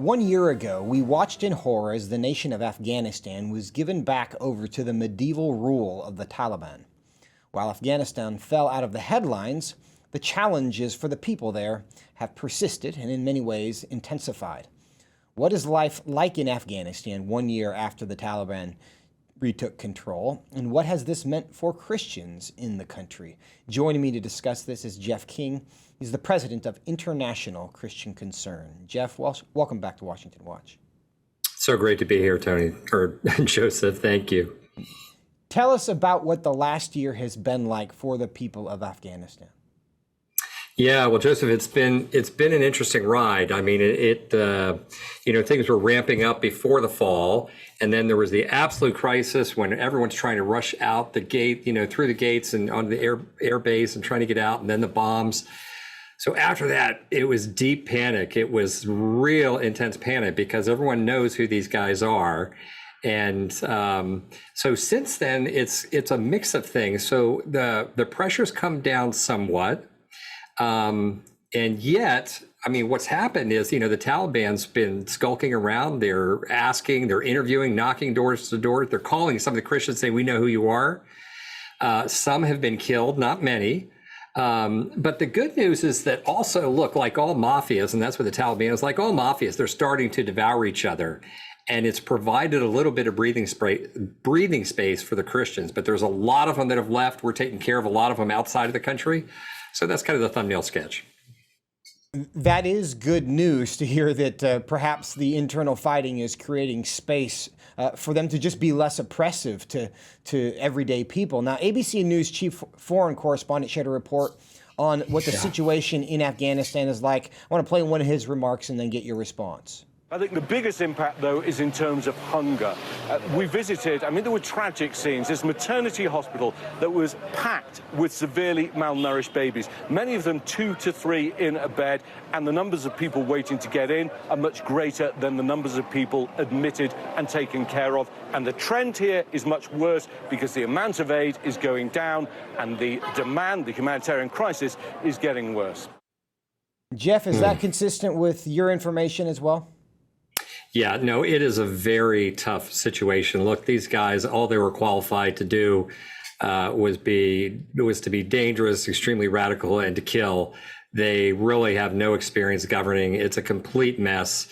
1 year ago, we watched in horror as the nation of Afghanistan was given back over to the medieval rule of the Taliban. While Afghanistan fell out of the headlines, the challenges for the people there have persisted and in many ways intensified. What is life like in Afghanistan 1 year after the Taliban retook control, and what has this meant for Christians in the country? Joining me to discuss this is Jeff King. He's the president of International Christian Concern. Jeff, welcome back to Washington Watch. So great to be here, Tony, or Joseph. Thank you. Tell us about what the last year has been like for the people of Afghanistan. Yeah, well, Joseph, it's been an interesting ride. I mean, things were ramping up before the fall, and then there was the absolute crisis when everyone's trying to rush out the gate, through the gates and onto the air base and trying to get out, and then the bombs. So after that, it was deep panic. It was real intense panic because everyone knows who these guys are. And so since then, it's a mix of things. So the pressure's come down somewhat. And yet, I mean, what's happened is, the Taliban's been skulking around. They're asking, they're interviewing, knocking doors to doors. They're calling some of the Christians, saying, "We know who you are." Some have been killed, not many. But the good news is that also, look, like all mafias, and that's what the Taliban is, like all mafias, they're starting to devour each other. And it's provided a little bit of breathing space for the Christians. But there's a lot of them that have left. We're taking care of a lot of them outside of the country. So that's kind of the thumbnail sketch. That is good news to hear that perhaps the internal fighting is creating space for them to just be less oppressive to everyday people. Now, ABC News chief foreign correspondent shared a report on what the situation in Afghanistan is like. I want to play one of his remarks and then get your response. I think the biggest impact, though, is in terms of hunger. We visited, there were tragic scenes. This maternity hospital that was packed with severely malnourished babies, many of them 2 to 3 in a bed, and the numbers of people waiting to get in are much greater than the numbers of people admitted and taken care of. And the trend here is much worse because the amount of aid is going down and the demand, the humanitarian crisis, is getting worse. Jeff, is that consistent with your information as well? Yeah, no, it is a very tough situation. Look, these guys, all they were qualified to do was to be dangerous, extremely radical, and to kill. They really have no experience governing. It's a complete mess.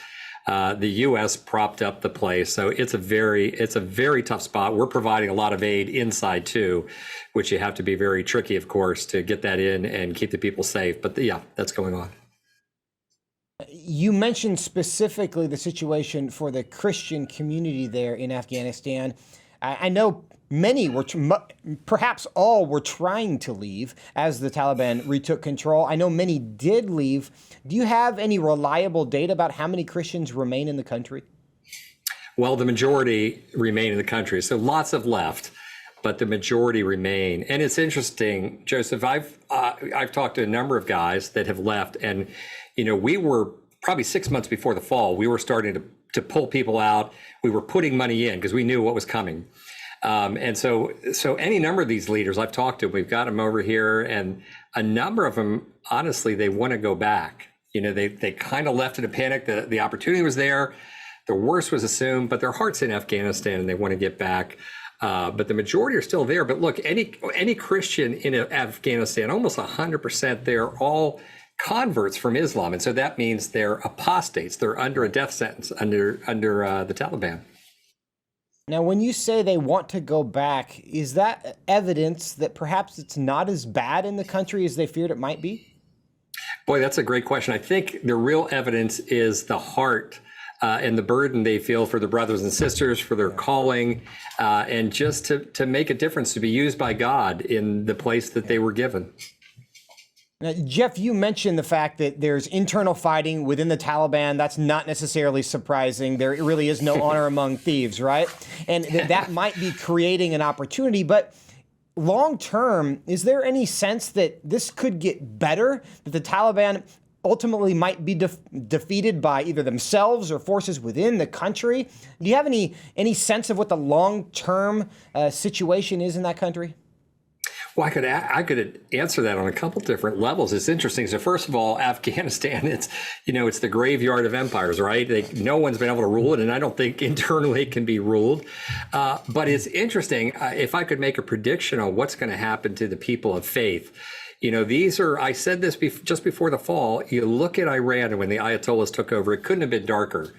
The U.S. propped up the place, so it's a very tough spot. We're providing a lot of aid inside too, which you have to be very tricky, of course, to get that in and keep the people safe. But yeah, that's going on. You mentioned specifically the situation for the Christian community there in Afghanistan. I know many were, perhaps all were trying to leave as the Taliban retook control. I know many did leave. Do you have any reliable data about how many Christians remain in the country? Well, the majority remain in the country. So lots have left, but the majority remain. And it's interesting, Joseph, I've talked to a number of guys that have left, and we were probably 6 months before the fall, we were starting to pull people out. We were putting money in because we knew what was coming. And so any number of these leaders I've talked to, we've got them over here, and a number of them, honestly, they want to go back. They kind of left in a panic. The opportunity was there. The worst was assumed, but their heart's in Afghanistan and they want to get back. But the majority are still there. But look, any Christian in Afghanistan, almost 100%, they're all converts from Islam. And so that means they're apostates. They're under a death sentence under the Taliban. Now, when you say they want to go back, is that evidence that perhaps it's not as bad in the country as they feared it might be? Boy, that's a great question. I think the real evidence is the heart and the burden they feel for their brothers and sisters, for their calling, and just to make a difference, to be used by God in the place that they were given. Now, Jeff, you mentioned the fact that there's internal fighting within the Taliban. That's not necessarily surprising. There really is no honor among thieves, right? And that might be creating an opportunity. But long term, is there any sense that this could get better, that the Taliban ultimately might be defeated by either themselves or forces within the country? Do you have any sense of what the long-term situation is in that country? Well, I could answer that on a couple different levels. It's interesting. So first of all, Afghanistan, it's the graveyard of empires, right? No one's been able to rule it, and I don't think internally it can be ruled. But it's interesting. If I could make a prediction on what's going to happen to the people of faith, I said this just before the fall. You look at Iran, and when the Ayatollahs took over, it couldn't have been darker.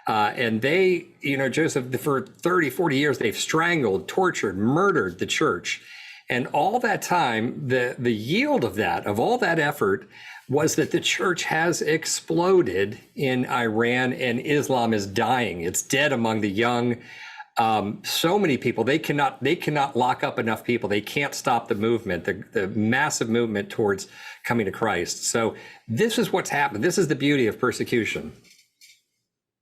And they, Joseph, for 30, 40 years, they've strangled, tortured, murdered the church. And all that time, the yield of all that effort was that the church has exploded in Iran, and Islam is dying. It's dead among the young. So many people, they cannot lock up enough people. They can't stop the movement, the massive movement towards coming to Christ. So this is what's happened. This is the beauty of persecution.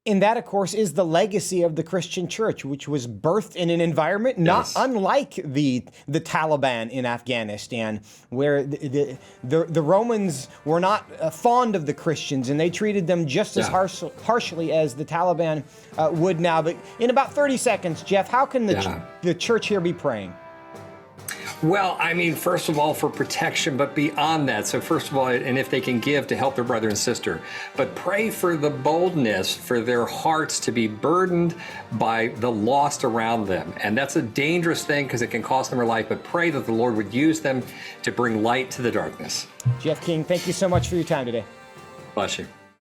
And that, of course, is the legacy of the Christian church, which was birthed in an environment not unlike the Taliban in Afghanistan, where the Romans were not fond of the Christians, and they treated them just as harshly as the Taliban would now. But in about 30 seconds, Jeff, how can the church here be praying? Well, I mean, first of all, for protection, but beyond that. So first of all, and if they can give to help their brother and sister, but pray for the boldness, for their hearts to be burdened by the lost around them. And that's a dangerous thing because it can cost them their life, but pray that the Lord would use them to bring light to the darkness. Jeff King, thank you so much for your time today. Bless you.